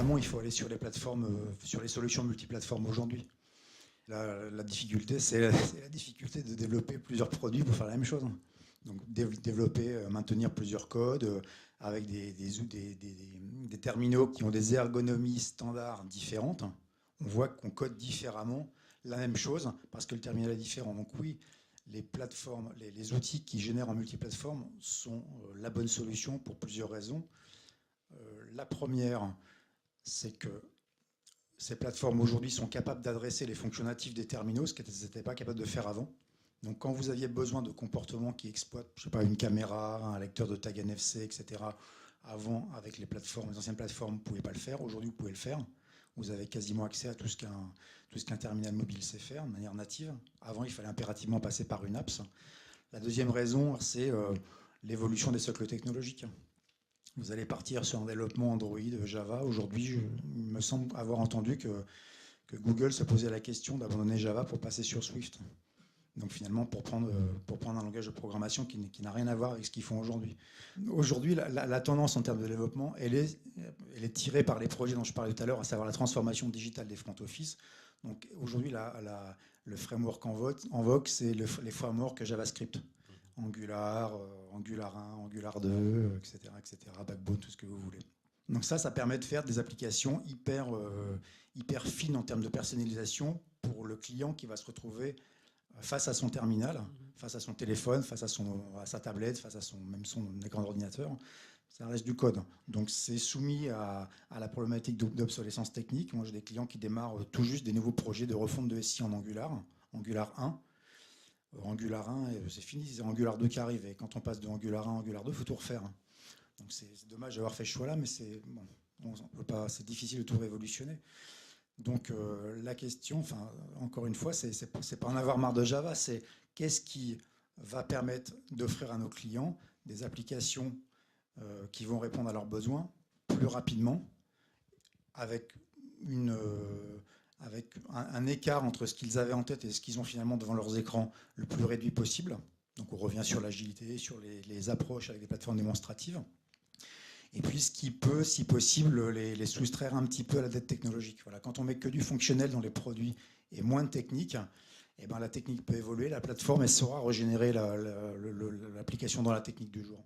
évidemment, il faut aller sur les plateformes, sur les solutions multiplateformes aujourd'hui. La difficulté, c'est la difficulté de développer plusieurs produits pour faire la même chose. Donc développer, maintenir plusieurs codes avec des terminaux qui ont des ergonomies standards différentes. On voit qu'on code différemment la même chose parce que le terminal est différent. Donc oui, les plateformes, les outils qui génèrent en multiplateforme sont la bonne solution pour plusieurs raisons. La première, c'est que ces plateformes aujourd'hui sont capables d'adresser les fonctions natives des terminaux, ce qu'elles n'étaient pas capables de faire avant. Donc quand vous aviez besoin de comportements qui exploitent, je sais pas, une caméra, un lecteur de tag NFC, etc., avant, avec les anciennes plateformes, vous ne pouviez pas le faire. Aujourd'hui, vous pouvez le faire. Vous avez quasiment accès à tout ce qu'un terminal mobile sait faire de manière native. Avant, il fallait impérativement passer par une apps. La deuxième raison, c'est l'évolution des socles technologiques. Vous allez partir sur un développement Android, Java. Aujourd'hui, il me semble avoir entendu que Google se posait la question d'abandonner Java pour passer sur Swift. Donc finalement, pour prendre un langage de programmation qui n'a rien à voir avec ce qu'ils font aujourd'hui. Aujourd'hui, la tendance en termes de développement, elle est tirée par les projets dont je parlais tout à l'heure, à savoir la transformation digitale des front office. Donc aujourd'hui, le framework en vogue, c'est les frameworks JavaScript. Angular, Angular 1, Angular 2, etc., Backbone, tout ce que vous voulez. Donc ça permet de faire des applications hyper fines en termes de personnalisation pour le client qui va se retrouver face à son terminal, face à son téléphone, face à sa tablette, face à même son écran d'ordinateur. Ça reste du code. Donc c'est soumis à la problématique d'obsolescence technique. Moi j'ai des clients qui démarrent tout juste des nouveaux projets de refonte de SI en Angular 1. Angular 1, c'est fini, c'est Angular 2 qui arrive. Et quand on passe de Angular 1 à Angular 2, il faut tout refaire. Donc c'est dommage d'avoir fait ce choix-là, mais c'est difficile de tout révolutionner. Donc la question, encore une fois, c'est pas en avoir marre de Java, c'est qu'est-ce qui va permettre d'offrir à nos clients des applications qui vont répondre à leurs besoins plus rapidement, avec un écart entre ce qu'ils avaient en tête et ce qu'ils ont finalement devant leurs écrans le plus réduit possible. Donc on revient sur l'agilité, sur les approches avec des plateformes démonstratives. Et puis ce qui peut, si possible, les soustraire un petit peu à la dette technologique. Voilà, quand on met que du fonctionnel dans les produits et moins de technique, eh ben, la technique peut évoluer, la plateforme elle saura régénérer l'application dans la technique du jour.